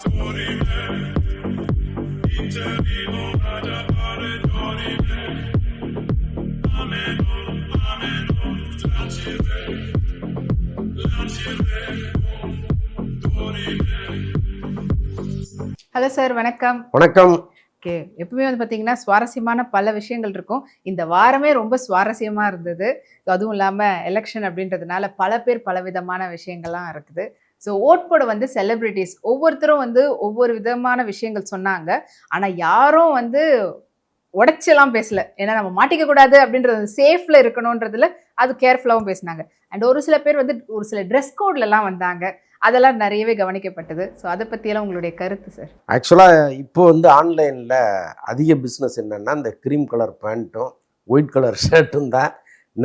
Hello sir, வணக்கம். வணக்கம். Okay, எப்பவுமே வந்து பார்த்தீங்கன்னா சுவாரஸ்யமான பல விஷயங்கள் இருக்கும். இந்த வாரமே ரொம்ப சுவாரஸ்யமா இருந்தது. அதுவும் இல்லாமல் எலெக்ஷன் அப்படின்றதுனால பல பேர் பலவிதமான விஷயங்கள்லாம் இருக்குது. ஸோ ஓட் போட வந்து செலிபிரிட்டிஸ் ஒவ்வொருத்தரும் வந்து ஒவ்வொரு விதமான விஷயங்கள் சொன்னாங்க. ஆனால் யாரும் வந்து உடைச்செல்லாம் பேசல. ஏன்னா நம்ம மாட்டிக்க கூடாது அப்படின்றது சேஃப்ல இருக்கணுன்றதுல அது கேர்ஃபுல்லாகவும் பேசினாங்க. அண்ட் ஒரு சில பேர் வந்து ஒரு சில ட்ரெஸ் கோட்லலாம் வந்தாங்க. அதெல்லாம் நிறையவே கவனிக்கப்பட்டது. ஸோ அதை பற்றியெல்லாம் உங்களுடைய கருத்து சார்? ஆக்சுவலாக இப்போ வந்து ஆன்லைனில் அதிக பிஸ்னஸ் என்னென்னா இந்த க்ரீம் கலர் பேண்ட்டும் ஒயிட் கலர் ஷர்ட்டும் தான்.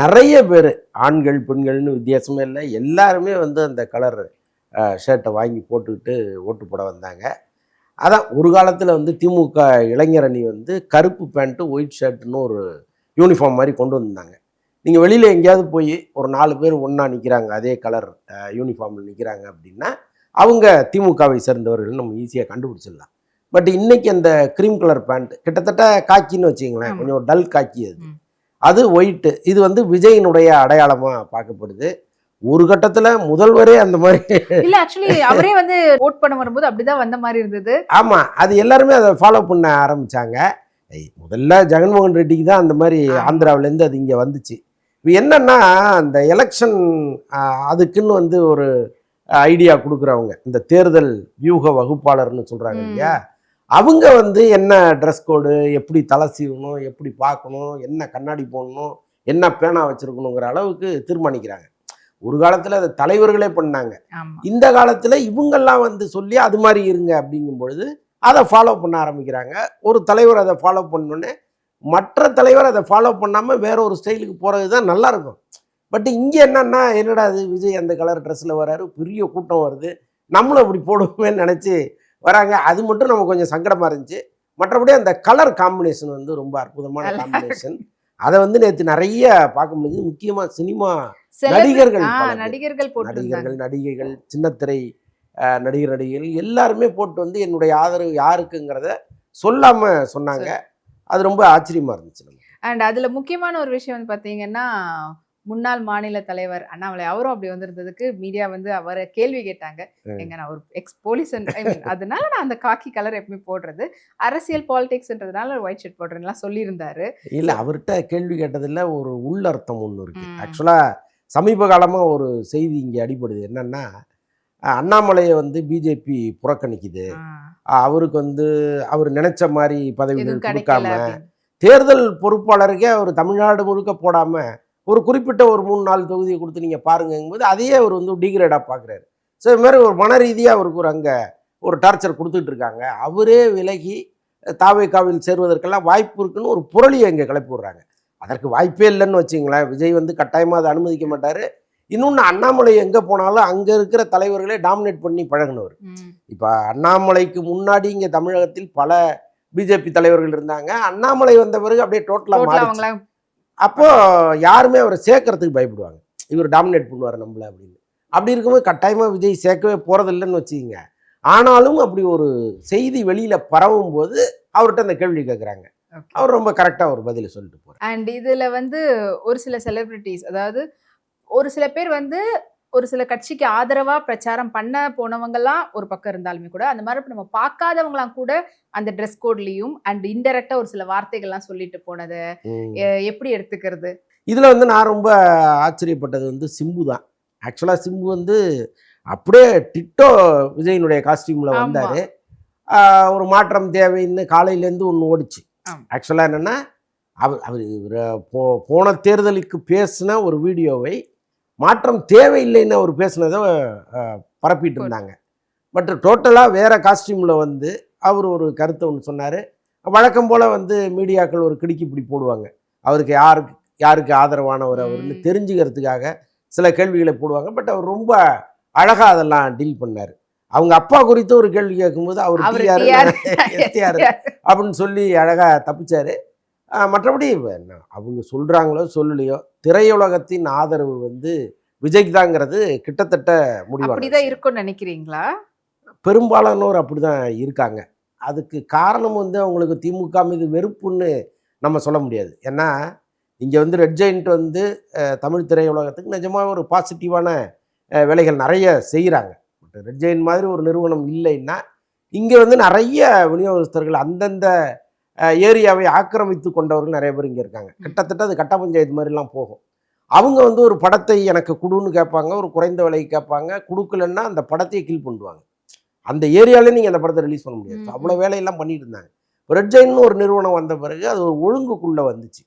நிறைய பேர் ஆண்கள் பெண்கள்னு வித்தியாசமே இல்லை, எல்லாருமே வந்து அந்த கலர் ஷர்ட்டை வாங்கி போட்டுக்கிட்டு ஓட்டு போட வந்தாங்க. அதான் ஒரு காலத்தில் வந்து திமுக இளைஞர் அணி வந்து கருப்பு பேண்ட்டு ஒயிட் ஷர்ட்டுன்னு ஒரு யூனிஃபார்ம் மாதிரி கொண்டு வந்தாங்க. நீங்கள் வெளியில் எங்கேயாவது போய் ஒரு 4 பேர் ஒன்றா நிற்கிறாங்க, அதே கலர் யூனிஃபார்மில் நிற்கிறாங்க அப்படின்னா அவங்க திமுகவை சேர்ந்தவர்கள் நம்ம ஈஸியாக கண்டுபிடிச்சிடலாம். பட் இன்றைக்கி அந்த க்ரீம் கலர் பேண்ட் கிட்டத்தட்ட காக்கின்னு வச்சிங்களேன், கொஞ்சம் டல் காக்கி, அது ஒயிட்டு. இது வந்து விஜயினுடைய அடையாளமாக பார்க்கப்படுது. ஒரு கட்டத்தில் முதல்வரே அந்த மாதிரி இல்லை, ஆக்சுவலி அவரே வந்து ஓட் பண்ண வரும்போது அப்படிதான் வந்த மாதிரி இருந்தது. ஆமாம், அது எல்லாருமே அதை ஃபாலோ பண்ண ஆரம்பித்தாங்க. முதல்ல ஜெகன்மோகன் ரெட்டிக்கு தான் அந்த மாதிரி ஆந்திராவிலேருந்து அது இங்கே வந்துச்சு. இப்போ என்னன்னா அந்த எலெக்ஷன் அதுக்குன்னு வந்து ஒரு ஐடியா கொடுக்குறவங்க, இந்த தேர்தல் வியூக வகுப்பாளர்னு சொல்கிறாங்க இல்லையா, அவங்க வந்து என்ன ட்ரெஸ் கோடு, எப்படி தலை சீவணும், எப்படி பார்க்கணும், என்ன கண்ணாடி போடணும், என்ன பேனா வச்சுருக்கணுங்கிற அளவுக்கு தீர்மானிக்கிறாங்க. ஒரு காலத்தில் அதை தலைவர்களே பண்ணாங்க. இந்த காலத்தில் இவங்கெல்லாம் வந்து சொல்லி அது மாதிரி இருங்க அப்படிங்கும் பொழுது அதை ஃபாலோ பண்ண ஆரம்பிக்கிறாங்க. ஒரு தலைவர் அதை ஃபாலோ பண்ணோன்னே மற்ற தலைவர் அதை ஃபாலோ பண்ணாமல் வேற ஒரு ஸ்டைலுக்கு போகிறது தான் நல்லாயிருக்கும். பட் இங்கே என்னன்னா, என்னடா அது விஜய் அந்த கலர் ட்ரெஸ்ஸில் வராரு, பெரிய கூட்டம் வருது, நம்மளும் அப்படி போடுவோமேன்னு நினச்சி வராங்க. அது மட்டும் நமக்கு கொஞ்சம் சங்கடமாக இருந்துச்சு. மற்றபடி அந்த கலர் காம்பினேஷன் வந்து ரொம்ப அற்புதமான காம்பினேஷன். அதை வந்து நேற்று நிறைய பார்க்க முடியுது. முக்கியமாக சினிமா நடிகர்கள், நடிகைகள், சின்னத்திரை நடிகர்கள் எல்லாருமே போட்டு வந்து என்னுடைய ஆதரவு யாருக்குங்கிறத சொல்லாமல் சொன்னாங்க. அது ரொம்ப ஆச்சரியமா இருந்துச்சு. அண்ட் அதுல முக்கியமான ஒரு விஷயம் வந்து பாத்தீங்கன்னா, முன்னாள் மாநில தலைவர் அண்ணாமலை அவரும் அப்படி வந்திருந்ததுக்கு மீடியா வந்து அவரை கேள்வி கேட்டாங்க. எங்க நான் ஒரு எக்ஸ் போலீஸ், அதனால நான் அந்த காக்கி கலர் எப்பவுமே போடுறது, அரசியல் பாலிடிக்ஸ்ன்றதுனால ஒயிட் ஷர்ட் போடுறேன்லாம் சொல்லியிருந்தாரு. இல்ல, அவர்கிட்ட கேள்வி கேட்டதில் ஒரு உள்ளர்த்தம் ஒன்று இருக்கு. ஆக்சுவலா சமீப காலமா ஒரு செய்தி இங்கே அடிபடுது. என்னன்னா, அண்ணாமலையை வந்து பிஜேபி புறக்கணிக்குது, அவருக்கு வந்து அவர் நினைச்ச மாதிரி பதவிகள் கொடுக்காம, தேர்தல் பொறுப்பாளருக்கே அவர் தமிழ்நாடு முழுக்க போடாம ஒரு குறிப்பிட்ட ஒரு 3-4 தொகுதியை கொடுத்து நீங்க பாருங்கும்போது அதையே அவர் வந்து டிகிரேடா பார்க்குறாரு. ஸோ இது மாதிரி ஒரு மன ரீதியாக அவருக்கு ஒரு அங்கே ஒரு டார்ச்சர் கொடுத்துட்டு இருக்காங்க. அவரே விலகி தாவேகாவில் சேருவதற்கெல்லாம் வாய்ப்பு இருக்குன்னு ஒரு புரளியை இங்கே கிளப்பி விடுறாங்க. அதற்கு வாய்ப்பே இல்லைன்னு வச்சுங்களேன். விஜய் வந்து கட்டாயமாக அதை அனுமதிக்க மாட்டார். இன்னொன்று, அண்ணாமலை எங்கே போனாலும் அங்கே இருக்கிற தலைவர்களே டாமினேட் பண்ணி பழகினவர். இப்போ அண்ணாமலைக்கு முன்னாடி இங்கே தமிழகத்தில் பல பிஜேபி தலைவர்கள் இருந்தாங்க. அண்ணாமலை வந்த பிறகு அப்படியே டோட்டலாக மாறிச்சு. அப்போ யாருமே அவரை சேர்க்கறதுக்கு பயப்படுவாங்க, இவர் டாமினேட் பண்ணுவார் நம்மளை அப்படின்னு. அப்படி இருக்கும்போது கட்டாயமாக விஜய் சேர்க்கவே போகிறதில்லைன்னு வச்சுக்கிங்க. ஆனாலும் அப்படி ஒரு செய்தி வெளியில் பரவும் போது அவர்கிட்ட அந்த கேள்வி கேட்குறாங்க. அவர் ரொம்ப கரெக்டாக ஒரு பதிலை சொல்லிட்டு போகிறார். அண்ட் இதில் வந்து ஒரு சில செலிபிரிட்டிஸ், அதாவது ஒரு சில பேர் வந்து ஒரு சில கட்சிக்கு ஆதரவா பிரச்சாரம் பண்ண போனவங்கலாம் ஒரு பக்கம் இருந்தாலுமே கூட, அந்த மாதிரி நம்ம பார்க்காதவங்களாம் கூட அந்த ட்ரெஸ் கோட்லையும் அண்ட் இன்டெரக்டா ஒரு சில வார்த்தைகள்லாம் சொல்லிட்டு போனதை எப்படி எடுத்துக்கிறது? இதுல வந்து நான் ரொம்ப ஆச்சரியப்பட்டது வந்து சிம்பு தான். ஆக்சுவலா சிம்பு வந்து அப்படியே டிட்டோ விஜயினுடைய காஸ்டியூம்ல வந்தாரு. ஒரு மாற்றம் தேவைன்னு காலையிலேருந்து ஒன்று ஓடிச்சு. ஆக்சுவலா என்னன்னா, அவர் போன தேர்தலுக்கு பேசின ஒரு வீடியோவை மாற்றம் தேவையில்லைன்னு அவர் பேசினதை பரப்பிட்டு இருந்தாங்க. பட் டோட்டலாக வேறு காஸ்டியூமில் வந்து அவர் ஒரு கருத்தை ஒன்று சொன்னார். வழக்கம் போல் வந்து மீடியாக்கள் ஒரு கிடுக்கி பிடி போடுவாங்க, அவருக்கு யாருக்கு ஆதரவானவர் அவர்னு தெரிஞ்சுக்கிறதுக்காக சில கேள்விகளை போடுவாங்க. பட் அவர் ரொம்ப அழகாக அதெல்லாம் டீல் பண்ணார். அவங்க அப்பா குறித்து ஒரு கேள்வி கேட்கும்போது அவர் எஸ்டிஆர் அப்படின்னு சொல்லி அழகாக தப்பிச்சார். மற்றபடி அவங்க சொல்கிறாங்களோ சொல்லலையோ, திரையுலகத்தின் ஆதரவு வந்து விஜய்க்கு தாங்கிறது கிட்டத்தட்ட முடிவு அப்படிதான் இருக்கும்னு நினைக்கிறீங்களா? பெரும்பாலானோர் அப்படிதான் இருக்காங்க. அதுக்கு காரணம் வந்து அவங்களுக்கு திமுக மீது வெறுப்புன்னு நம்ம சொல்ல முடியாது. ஏன்னா இங்கே வந்து ரெட் ஜெயண்ட் வந்து தமிழ் திரையுலகத்துக்கு நிஜமாக ஒரு பாசிட்டிவான வேலைகள் நிறைய செய்கிறாங்க. ரெட் ஜெயண்ட் மாதிரி ஒரு நிறுவனம் இல்லைன்னா இங்கே வந்து நிறைய விநியோகஸ்தர்கள் அந்தந்த ஏரியாவை ஆக்கிரமித்து கொண்டவர்கள் நிறைய பேர் இங்கே இருக்காங்க. கிட்டத்தட்ட அது கட்ட பஞ்சாயத்து மாதிரிலாம் போகும். அவங்க வந்து ஒரு படத்தை எனக்கு கொடுன்னு கேட்பாங்க, ஒரு குறைந்த விலைக்கு கேட்பாங்க. கொடுக்கலன்னா அந்த படத்தையே கில் பண்ணுவாங்க. அந்த ஏரியாவிலே நீங்கள் அந்த படத்தை ரிலீஸ் பண்ண முடியாது. அவ்வளோ வேலையெல்லாம் பண்ணிட்டு இருந்தாங்க. ரெட் ஜெயின்னு ஒரு நிறுவனம் வந்த பிறகு அது ஒரு ஒழுங்குக்குள்ளே வந்துச்சு.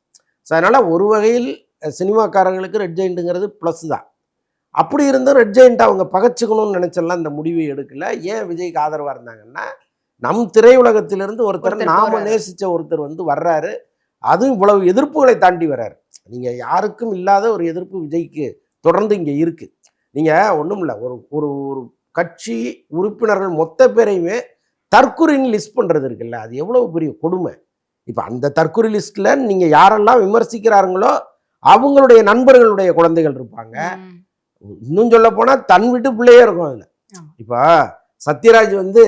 ஸோ அதனால் ஒரு வகையில் சினிமாக்காரர்களுக்கு ரெட் ஜெயிண்ட்டுங்கிறது ப்ளஸ் தான். அப்படி இருந்தும் ரெட் ஜெயிண்ட் அவங்க பகச்சுக்கணும்னு நினச்செல்லாம் இந்த முடிவை எடுக்கல. ஏன் விஜய்க்கு ஆதரவாக இருந்தாங்கன்னா, நம் திரையுலகத்திலிருந்து ஒருத்தர் நாம நேசித்த ஒருத்தர் வந்து வர்றாரு, அதுவும் இவ்வளவு எதிர்ப்புகளை தாண்டி வர்றாரு. நீங்கள் யாருக்கும் இல்லாத ஒரு எதிர்ப்பு விஜய்க்கு தொடர்ந்து இங்கே இருக்குது. நீங்கள் ஒன்றும் இல்லை, ஒரு ஒரு ஒரு கட்சி உறுப்பினர்கள் மொத்த பேரையுமே தற்குறின்னு லிஸ்ட் பண்ணுறது இருக்குல்ல, அது எவ்வளோ பெரிய கொடுமை. இப்போ அந்த தற்குறி லிஸ்ட்டில் நீங்கள் யாரெல்லாம் விமர்சிக்கிறாங்களோ அவங்களுடைய நண்பர்களுடைய குழந்தைகள் இருப்பாங்க. இன்னும் சொல்ல போனால் தன் வீட்டு பிள்ளையே இருக்கும் அதில். இப்போ சத்யராஜ் வந்து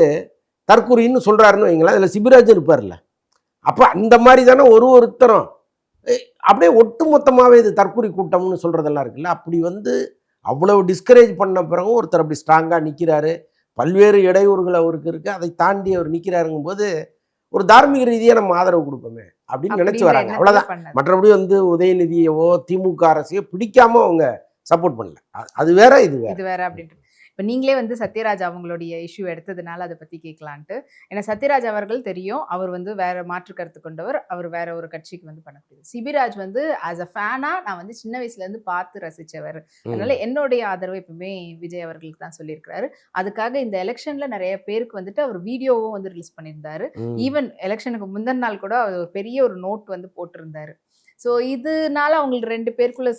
தற்குறின்னு சொல்கிறாருன்னு வைங்களேன், அதில் சிபிராஜ் இருப்பார்ல. அப்போ அந்த மாதிரி தானே ஒருத்தரும் அப்படியே ஒட்டுமொத்தமாகவே இது தற்குறி கூட்டம்னு சொல்கிறதெல்லாம் இருக்குல்ல. அப்படி வந்து அவ்வளவு டிஸ்கரேஜ் பண்ண பிறகும் ஒருத்தர் அப்படி ஸ்ட்ராங்காக நிற்கிறாரு. பல்வேறு இடையூறுகள் அவருக்கு இருக்குது, அதை தாண்டி அவர் நிற்கிறாருங்கும் போது ஒரு தார்மீக ரீதியாக நம்ம ஆதரவு கொடுப்போமே அப்படின்னு நினச்சி வராங்க, அவ்வளோதான். மற்றபடி வந்து உதயநிதியவோ திமுக அரசையோ பிடிக்காம அவங்க சப்போர்ட் பண்ணல. அது வேற, இது வேற அப்படின்ட்டு. இப்போ நீங்களே வந்து சத்யராஜ் அவங்களுடைய இஷ்யூ எடுத்ததுனால அதை பற்றி கேட்கலான்ட்டு. ஏன்னா சத்யராஜ் அவர்கள் தெரியும், அவர் வந்து வேற மாற்று கருத்து கொண்டவர், அவர் வேற ஒரு கட்சிக்கு வந்து பண்ணக்கூடியது. சிபிராஜ் வந்து ஆஸ் அ ஃபேனா நான் வந்து சின்ன வயசுலேருந்து பார்த்து ரசித்தவர். அதனால என்னுடைய ஆதரவு எப்பவுமே விஜய் அவர்களுக்கு தான் சொல்லியிருக்கிறாரு. அதுக்காக இந்த எலெக்ஷன்ல நிறைய பேருக்கு வந்துட்டு அவர் வீடியோவும் வந்து ரிலீஸ் பண்ணியிருந்தாரு. ஈவன் எலெக்ஷனுக்கு முந்தின நாள் கூட அவர் ஒரு பெரிய ஒரு நோட் வந்து போட்டிருந்தாரு. ஸோ இதனால அவங்களுக்கு 2 பேருக்குள்ள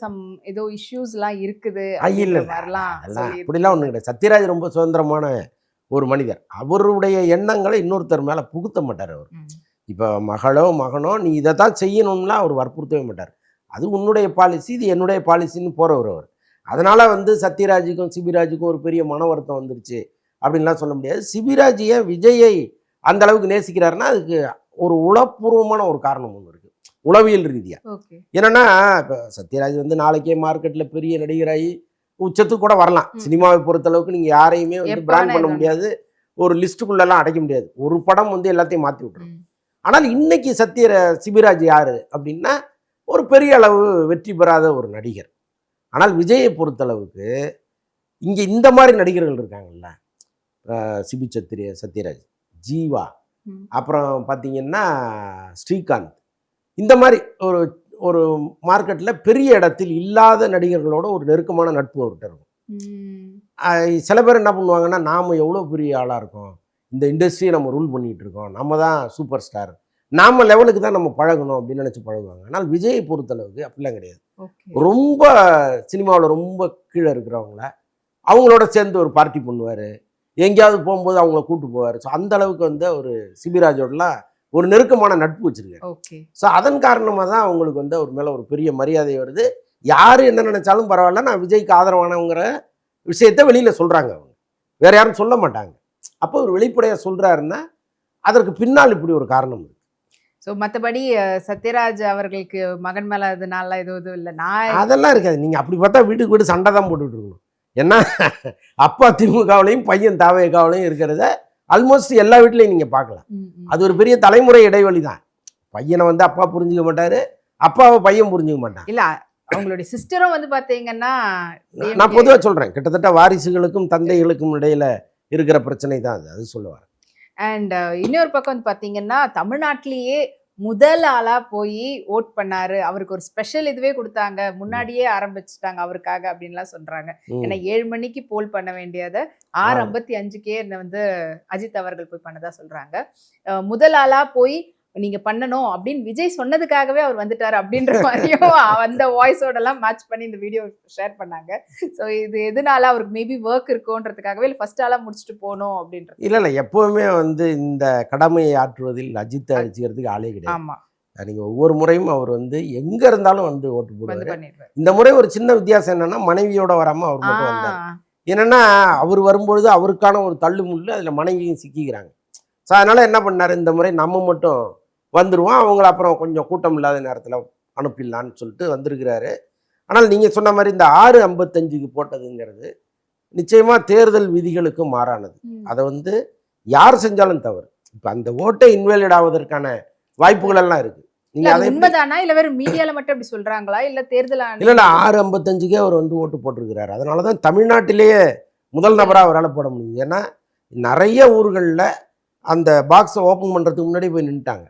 ஏதோ இஷ்யூஸ்லாம் இருக்குது அப்படிலாம் ஒன்றும் கிடையாது. சத்யராஜ் ரொம்ப சுதந்திரமான ஒரு மனிதர். அவருடைய எண்ணங்களை இன்னொருத்தர் மேலே புகுத்த மாட்டார் அவர். இப்போ மகளோ மகனோ நீ இதை தான் செய்யணும்னா அவர் வற்புறுத்தவே மாட்டார். அது உன்னுடைய பாலிசி, இது என்னுடைய பாலிசின்னு போகிறவர் அவர். அதனால் வந்து சத்யராஜுக்கும் சிபிராஜுக்கும் ஒரு பெரிய மன வருத்தம் வந்துருச்சு அப்படின்லாம் சொல்ல முடியாது. சிபிராஜ் ஏன் விஜயை அந்த அளவுக்கு நேசிக்கிறாருன்னா அதுக்கு ஒரு உளப்பூர்வமான ஒரு காரணம் ஒன்று இருக்குது, உளவியல் ரீதியா. என்னன்னா இப்போ சத்யராஜ் வந்து நாளைக்கே மார்க்கெட்ல பெரிய நடிகராகி உச்சத்துக்கு கூட வரலாம். சினிமாவை பொறுத்த அளவுக்கு நீங்க யாரையுமே வந்து பிராண்ட் பண்ண முடியாது, ஒரு லிஸ்ட்டுக்குள்ளெல்லாம் அடைக்க முடியாது. ஒரு படம் வந்து எல்லாத்தையும் மாற்றி விட்டுரும். ஆனால் இன்னைக்கு சிபிராஜ் யாரு அப்படின்னா ஒரு பெரிய அளவு வெற்றி பெறாத ஒரு நடிகர். ஆனால் விஜயை பொறுத்தளவுக்கு இங்கே இந்த மாதிரி நடிகர்கள் இருக்காங்கல்ல, சத்யராஜ், ஜீவா, அப்புறம் பார்த்தீங்கன்னா ஸ்ரீகாந்த், இந்த மாதிரி ஒரு ஒரு மார்க்கெட்டில் பெரிய இடத்தில் இல்லாத நடிகர்களோட ஒரு நெருக்கமான நட்பு அவர்கிட்ட இருக்கும். சில பேர் என்ன பண்ணுவாங்கன்னா, நாம் எவ்வளோ பெரிய ஆளாக இருக்கோம், இந்த இண்டஸ்ட்ரியை நம்ம ரூல் பண்ணிகிட்டு இருக்கோம், நம்ம தான் சூப்பர் ஸ்டார், நாம் லெவலுக்கு தான் நம்ம பழகணும் அப்படின்னு நினச்சி பழகுவாங்க. ஆனால் விஜயை பொறுத்தளவுக்கு அப்படிலாம் கிடையாது. ரொம்ப சினிமாவில் ரொம்ப கீழே இருக்கிறவங்கள அவங்களோட சேர்ந்து ஒரு பார்ட்டி பண்ணுவார், எங்கேயாவது போகும்போது அவங்கள கூப்பிட்டு போவார். ஸோ அந்த அளவுக்கு வந்து ஒரு சிபிராஜோடலாம் ஒரு நெருக்கமான நட்பு வச்சிருக்காரு. ஸோ அதன் காரணமாக தான் அவங்களுக்கு வந்து அவர் மேலே ஒரு பெரிய மரியாதை வருது. யார் என்ன நினைச்சாலும் பரவாயில்ல, நான் விஜய்க்கு ஆதரவானவங்கிற விஷயத்த வெளியில் சொல்கிறாங்க. அவங்க வேற யாரும் சொல்ல மாட்டாங்க. அப்போ ஒரு வெளிப்படையாக சொல்கிறாருன்னா அதற்கு பின்னால் இப்படி ஒரு காரணம் இருக்குது. ஸோ மற்றபடி சத்யராஜ் அவர்களுக்கு மகன் மேலே அதனால எதுவும் இல்லை, நான் அதெல்லாம் இருக்காது. நீங்கள் அப்படி பார்த்தா வீட்டுக்கு வீடு சண்டை தான் போட்டுட்டு இருக்கணும். ஏன்னா அப்பா திமுகவிலையும் பையன் தாவேகாவிலையும் இருக்கிறத ஆல்மோஸ்ட் எல்லா வீட்லையும் நீங்கள் பார்க்கலாம். அது ஒரு பெரிய தலைமுறை இடைவெளி தான். பையனை வந்து அப்பா புரிஞ்சுக்க மாட்டாரு, அப்பாவை பையன் புரிஞ்சுக்க மாட்டான். இல்லை அவங்களுடைய சிஸ்டரும் வந்து பார்த்தீங்கன்னா, நான் பொதுவாக சொல்கிறேன், கிட்டத்தட்ட வாரிசுகளுக்கும் தந்தைகளுக்கும் இடையில இருக்கிற பிரச்சனை தான் அது, அது சொல்லுவார். அண்ட் இன்னொரு பக்கம் வந்து பார்த்தீங்கன்னா, தமிழ்நாட்டிலேயே முதல் ஆளா போய் ஓட் பண்ணாரு, அவருக்கு ஒரு ஸ்பெஷல் இதுவே கொடுத்தாங்க, முன்னாடியே ஆரம்பிச்சுட்டாங்க அவருக்காக அப்படின்லாம் சொல்றாங்க. ஏன்னா 7 மணிக்கு போல் பண்ண வேண்டியதை 6:55க்கே வந்து அஜித் அவர்கள் போய் பண்ணதா சொல்றாங்க. முதல் ஆளா போய் நீங்க பண்ணணும் அப்படின்னு விஜய் சொன்னதுக்காகவே அவர் வந்துட்டாரு அப்படின்ற மாதிரியும் அந்த வாய்ஸோட எல்லாம் மேட்ச் பண்ணி இந்த வீடியோ ஷேர் பண்ணாங்க. ஸோ இது எதனால அவருக்கு மேபி ஒர்க் இருக்கும்ன்றதுக்காகவே இல்லை ஃபர்ஸ்ட் ஆளா முடிச்சுட்டு போகணும் அப்படின்றது? இல்லை எப்பவுமே வந்து இந்த கடமையை ஆற்றுவதில் அஜித்தை அடிச்சுக்கிறதுக்கு ஆளே கிடையாது. ஆமா, நீங்கள் ஒவ்வொரு முறையும் அவர் வந்து எங்கே இருந்தாலும் வந்து ஓட்டு போடுவார். இந்த முறை ஒரு சின்ன வித்தியாசம் என்னன்னா, மனைவியோட வராமல் அவர் மட்டும் வந்தார். என்னன்னா அவர் வரும்பொழுது அவருக்கான ஒரு தள்ளுமுள்ளு அதில் மனைவியும் சிக்கிக்கிறாங்க. ஸோ அதனால் என்ன பண்ணார், இந்த முறை நம்ம மட்டும் வந்துடுவோம், அவங்கள அப்புறம் கொஞ்சம் கூட்டம் இல்லாத நேரத்தில் அனுப்பிடலான்னு சொல்லிட்டு வந்திருக்கிறாரு. ஆனால் நீங்கள் சொன்ன மாதிரி இந்த 6:55க்கு போட்டதுங்கிறது நிச்சயமாக தேர்தல் விதிகளுக்கு மாறானது. அதை வந்து யார் செஞ்சாலும் தவறு. இப்போ அந்த ஓட்டை இன்வேலிட் ஆவதற்கான வாய்ப்புகள் எல்லாம் இருக்கு. இல்ல அது உண்மைதானா இல்ல வேற மீடியால மட்டும் அப்படி சொல்றாங்களா இல்ல தேர்தல் இல்ல 6:55க்கே அவர் வந்து ஓட்டு போட்டிருக்கிறாரு. அதனாலதான் தமிழ்நாட்டிலேயே முதல் நபரா அவரால் போட முடியுது. ஏன்னா நிறைய ஊர்களில் அந்த பாக்ஸை ஓப்பன் பண்றதுக்கு முன்னாடி போய் நின்றுட்டாங்க.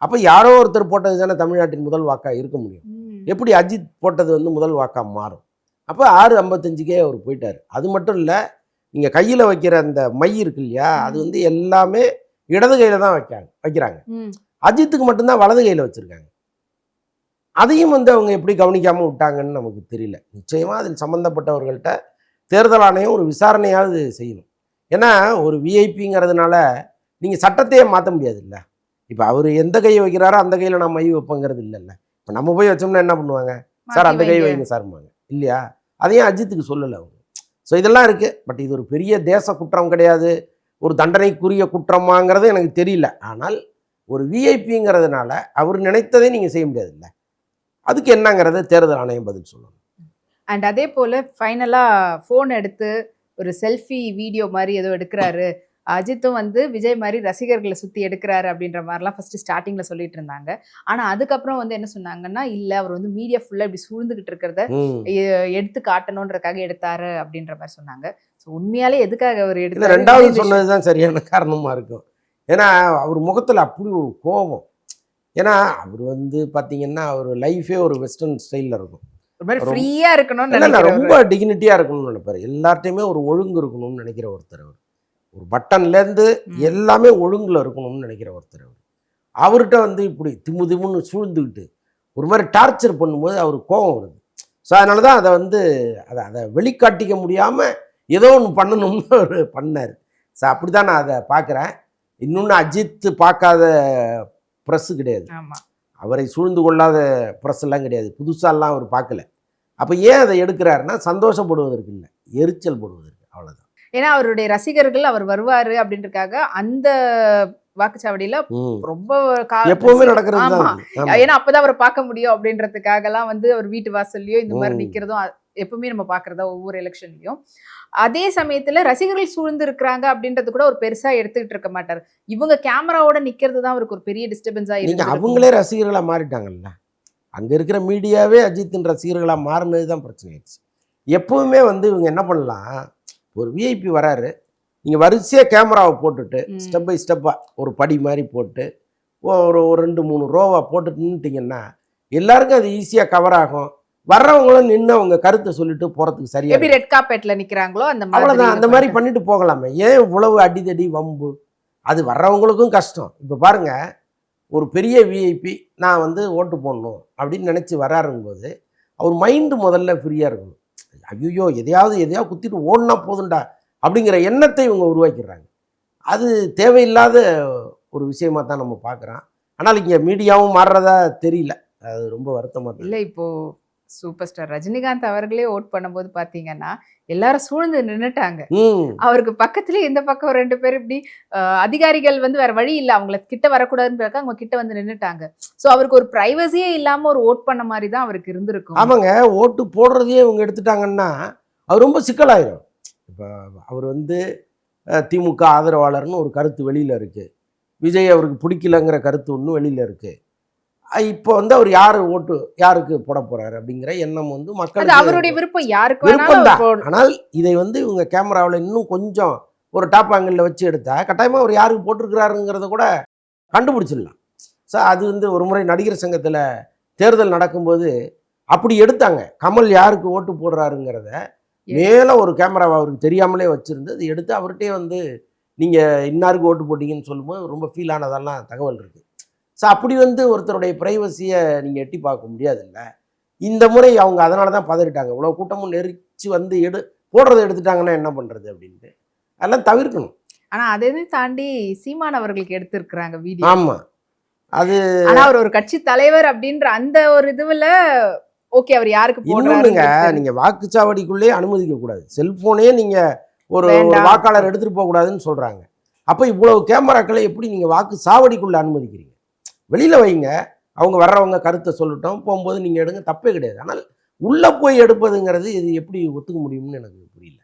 அப்ப யாரோ ஒருத்தர் போட்டது தானே தமிழ்நாட்டின் முதல் வாக்கா இருக்க முடியும். எப்படி அஜித் போட்டது வந்து முதல் வாக்கா மாறும்? அப்போ 6:55க்கே அவர் போயிட்டாரு. அது மட்டும் இல்லை, நீங்க கையில வைக்கிற அந்த மை இருக்கு இல்லையா, அது வந்து எல்லாமே இடது கையில தான் வைக்கிறாங்க. அஜித்துக்கு மட்டும்தான் வலது கையில வச்சிருக்காங்க. அதையும் வந்து அவங்க எப்படி கவனிக்காம விட்டாங்கன்னு நமக்கு தெரியல. நிச்சயமா அதில் சம்பந்தப்பட்டவர்கள்ட்ட தேர்தல் ஆணையம் ஒரு விசாரணையாவது செய்யணும். ஏன்னா ஒரு விஐபிங்கிறதுனால நீங்க சட்டத்தையே மாற்ற முடியாது இல்லை. இப்போ அவர் எந்த கையை வைக்கிறாரோ அந்த கையில நான் மை வைப்பங்கிறது இல்லைல்ல. இப்போ நம்ம போய் வச்சோம்னா என்ன பண்ணுவாங்க, சார் அந்த கை வைங்க சார்மாங்க இல்லையா? அதையும் அஜித்துக்கு சொல்லலை அவங்க. ஸோ இதெல்லாம் இருக்கு. பட் இது ஒரு பெரிய தேச குற்றம் கிடையாது, ஒரு தண்டனைக்குரிய குற்றமாங்கிறது எனக்கு தெரியல. ஆனால் ஒரு விஐபிங்கிறதுனால அவர் நினைத்ததை நீங்க செய்ய முடியாது இல்லை. அதுக்கு என்னங்கிறத தேர்தல் ஆணையம் பதில் சொல்லணும். அண்ட் அதே போல ஃபைனலா போன் எடுத்து ஒரு செல்ஃபி வீடியோ மாதிரி ஏதோ எடுக்கிறாரு, அஜித்தும் வந்து விஜய் மாதிரி ரசிகர்களை சுத்தி எடுக்கிறாரு அப்படின்ற மாதிரிலாம் ஃபர்ஸ்ட் ஸ்டார்டிங்ல சொல்லிட்டு இருந்தாங்க. ஆனா அதுக்கப்புறம் வந்து என்ன சொன்னாங்கன்னா, இல்ல அவர் வந்து மீடியா ஃபுல்லா இப்படி சூழ்ந்துகிட்டு இருக்கிறத எடுத்து காட்டணுன்றதுக்காக எடுத்தாரு அப்படின்ற மாதிரி சொன்னாங்க. ஸோ உண்மையாலே எதுக்காக அவர் எடுத்தாரு? ரெண்டாவது சொன்னதுதான் சரியான காரணமா இருக்கும். ஏன்னா அவர் முகத்துல அப்படி ஒரு கோபம். ஏன்னா அவர் வந்து பாத்தீங்கன்னா அவர் லைஃபே ஒரு வெஸ்டர்ன் ஸ்டைல்ல இருக்கும். ஒரு மாதிரி ஃப்ரீயா இருக்கணும்னு ரொம்ப டிக்னிட்டியா இருக்கணும்னு நினைப்பாரு. எல்லார்ட்டையுமே ஒரு ஒழுங்கு இருக்கணும்னு நினைக்கிற ஒருத்தர் அவர். ஒரு பட்டன்ல இருந்து எல்லாமே ஒழுங்குல இருக்கணும்னு நினைக்கிற ஒருத்தர் அவர். அவர்கிட்ட வந்து இப்படி திமு திமுன்னு சூழ்ந்துக்கிட்டு ஒரு மாதிரி டார்ச்சர் பண்ணும்போது அவருக்கு கோபம் வருது. ஸோ அதனாலதான் அதை வந்து அதை வெளிக்காட்டிக்க முடியாம ஏதோ ஒன்று பண்ணணும்னு அவர் பண்ணார். ஸோ அப்படிதான் நான் அதை பார்க்குறேன். இன்னொன்று அஜித் பார்க்காத ப்ரெஸ்ஸு கிடையாது, அவரை சூழ்ந்து கொள்ளாத ப்ரெஸ் எல்லாம் கிடையாது, புதுசாலாம் அவர் பார்க்கல. அப்போ ஏன் அதை எடுக்கிறாருன்னா சந்தோஷப்படுவதற்கு இல்லை, எரிச்சல் படுவதற்கு, அவ்வளோதான். ஏன்னா அவருடைய ரசிகர்கள் அவர் வருவாரு அப்படின்றதுக்காக அந்த வாக்குச்சாவடியில ரொம்ப எப்பவுமே நடக்கிறது. ஏன்னா அப்பதான் அவரை பார்க்க முடியும் அப்படின்றதுக்காக எல்லாம் வந்து அவர் வீட்டு வாசல்லையோ இந்த மாதிரி நிக்கிறதும் எப்பவுமே நம்ம பாக்குறதா ஒவ்வொரு எலெக்ஷன்லயும். அதே சமயத்துல ரசிகர்கள் சூழ்ந்து இருக்கிறாங்க அப்படின்றது கூட ஒரு பெருசா எடுத்துக்கிட்டு இருக்க மாட்டாரு. இவங்க கேமராவோட நிக்கிறது தான் அவருக்கு ஒரு பெரிய டிஸ்டர்பன்ஸா இருக்கு. அவங்களே ரசிகர்களா மாறிட்டாங்கல்ல. அங்க இருக்கிற மீடியாவே அஜித்தின் ரசிகர்களா மாறினதுதான் பிரச்சனை ஆயிடுச்சு. எப்பவுமே வந்து இவங்க என்ன பண்ணலாம், ஒரு விஐபி வராரு, நீங்க வரிசையா கேமராவை போட்டுட்டு ஸ்டெப் பை ஸ்டெப்பா ஒரு படி மாதிரி போட்டு ஒரு 2-3 ரோவா போட்டுட்டு நின்றுட்டீங்கன்னா எல்லாருக்கும் அது ஈஸியா கவர் ஆகும். வர்றவங்களும் நின்று அவங்க கருத்தை சொல்லிட்டு போறதுக்கு சரியா எப்படி ரெட் கார்பெட்ல நிக்கிறாங்களோ அந்த மாதிரி, அவ்வளவுதான். அந்த மாதிரி பண்ணிட்டு போகலாமே. ஏன் இவ்வளவு அடிதடி வம்பு? அது வர்றவங்களுக்கும் கஷ்டம். இப்ப பாருங்க, ஒரு பெரிய விஐபி நான் வந்து ஓட்டு போடணும் அப்படின்னு நினைச்சு வராருங்கும்போது அவர் மைண்டு முதல்ல ஃப்ரீயா இருக்கணும். ஐயோ எதையாவது குத்திட்டு ஓடுனா போதுண்டா அப்படிங்கிற எண்ணத்தை இவங்க உருவாக்கிடுறாங்க. அது தேவையில்லாத ஒரு விஷயமா தான் நம்ம பார்க்குறோம். ஆனால் இங்கே மீடியாவும் மாறுறதா தெரியல. அது ரொம்ப வருத்தமாக இல்லை. இப்போ சூப்பர் ஸ்டார் ரஜினிகாந்த் அவர்களே ஓட் பண்ணும்போது பாத்தீங்கன்னா எல்லாரும் சூழ்ந்து நின்னுட்டாங்க. அவருக்கு பக்கத்துலயே இந்த பக்கம் 2 பேர் இப்படி அதிகாரிகள் வந்து வேற வழி இல்லை, அவங்கள கிட்ட வரக்கூடாதுன்னு அவங்க கிட்ட வந்து நின்னுட்டாங்க. ஸோ அவருக்கு ஒரு பிரைவசியே இல்லாம ஒரு ஓட் பண்ண மாதிரி தான் அவருக்கு இருந்திருக்கும். ஆமாங்க, ஓட்டு போடுறதையே இவங்க எடுத்துட்டாங்கன்னா அவர் ரொம்ப சிக்கலாயிரும். இப்போ அவர் வந்து திமுக ஆதரவாளர்னு ஒரு கருத்து வெளியில இருக்கு, விஜய் அவருக்கு பிடிக்கலங்கிற கருத்து ஒன்று வெளியில இருக்கு. இப்போ வந்து அவர் யாருக்கு போட போறாரு அப்படிங்கிற எண்ணம் வந்து மக்கள் அவருடைய விருப்பம், யாருக்கு விருப்பம் தான். ஆனால் இதை வந்து இவங்க கேமராவில் இன்னும் கொஞ்சம் ஒரு டாப் ஆங்கிள் வச்சு எடுத்தா கட்டாயமா அவர் யாருக்கு போட்டிருக்கிறாருங்கிறத கூட கண்டுபிடிச்சிடலாம். ஸோ அது வந்து ஒரு முறை நடிகர் சங்கத்தில் தேர்தல் நடக்கும்போது அப்படி எடுத்தாங்க. கமல் யாருக்கு ஓட்டு போடுறாருங்கிறத மேலே ஒரு கேமராவை அவருக்கு தெரியாமலே வச்சிருந்து அது எடுத்து அவர்கிட்டே வந்து நீங்கள் இன்னாருக்கு ஓட்டு போட்டீங்கன்னு சொல்லும்போது ரொம்ப ஃபீல் ஆனதெல்லாம் தகவல் இருக்கு. ஸோ அப்படி வந்து ஒருத்தருடைய ப்ரைவசியை நீங்கள் எட்டி பார்க்க முடியாதுல்ல. இந்த முறை அவங்க அதனால தான் பதறிட்டாங்க. இவ்வளோ கூட்டமும் நெரிச்சு வந்து போடுறதை எடுத்துட்டாங்கன்னா என்ன பண்ணுறது அப்படின்ட்டு அதெல்லாம் தவிர்க்கணும். ஆனால் அதையும் தாண்டி சீமான் அவர்களுக்கு எடுத்திருக்கிறாங்க வீடியோ. ஆமாம், அது ஆனால் அவர் ஒரு கட்சி தலைவர் அப்படின்ற அந்த ஒரு இதுவில் ஓகே அவர் யாருக்கு இன்னொன்னுங்க, போடுறாருன்னு நீங்க வாக்குச்சாவடிக்குள்ளேயே அனுமதிக்க கூடாது. செல்போனே நீங்க ஒரு வேண்டாம். வாக்காளர் எடுத்துட்டு போக கூடாதுன்னு சொல்றாங்க. அப்ப இவ்வளவு கேமராக்களை எப்படி நீங்க வாக்கு சாவடிக்குள்ள அனுமதிக்கிறீங்க? வெளியில வைங்க. அவங்க வர்றவங்க கருத்தை சொல்லட்டும். போகும்போது நீங்க எடுங்க, தப்பே கிடையாது. ஆனால் உள்ள போய் எடுப்பதுங்கிறது இது எப்படி ஒத்துக்க முடியும்னு எனக்கு புரியல.